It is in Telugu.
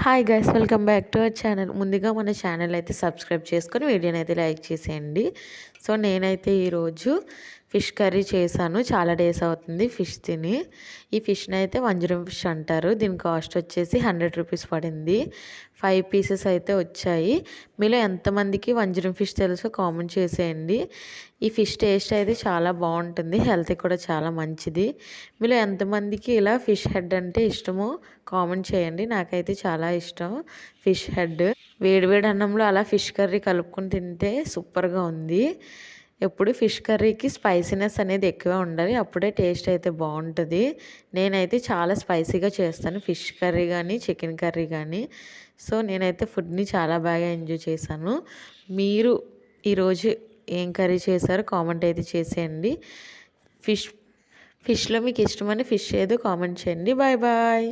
Hi guys, welcome back to our channel. ముందుగా మన ఛానల్ అయితే సబ్స్క్రైబ్ చేసుకొని వీడియోని అయితే లైక్ చేసేయండి. సో నేనైతే ఈరోజు ఫిష్ కర్రీ చేశాను. చాలా డేస్ అవుతుంది ఫిష్ తిని. ఈ ఫిష్ని అయితే వంజరం ఫిష్ అంటారు. దీని కాస్ట్ వచ్చేసి 100 రూపీస్ పడింది. 5 పీసెస్ అయితే వచ్చాయి. మీలో ఎంతమందికి వంజరం ఫిష్ తెలుసో కామెంట్ చేసేయండి. ఈ ఫిష్ టేస్ట్ అయితే చాలా బాగుంటుంది, హెల్త్కి కూడా చాలా మంచిది. మీలో ఎంతమందికి ఇలా ఫిష్ హెడ్ అంటే ఇష్టమో కామెంట్ చేయండి. నాకైతే చాలా ఇష్టం ఫిష్ హెడ్. వేడివేడి అన్నంలో అలా ఫిష్ కర్రీ కలుపుకొని తింటే సూపర్గా ఉంది. ఎప్పుడు ఫిష్ కర్రీకి స్పైసీనెస్ అనేది ఎక్కువ ఉండాలి, అప్పుడే టేస్ట్ అయితే బాగుంటుంది. నేనైతే చాలా స్పైసీగా చేస్తాను ఫిష్ కర్రీ కానీ చికెన్ కర్రీ కానీ. సో నేనైతే ఫుడ్ని చాలా బాగా ఎంజాయ్ చేశాను. మీరు ఈరోజు ఏం కర్రీ చేశారో కామెంట్ అయితే చేసేయండి. ఫిష్లో మీకు ఇష్టమైన ఫిష్ ఏదో కామెంట్ చేయండి. Bye bye.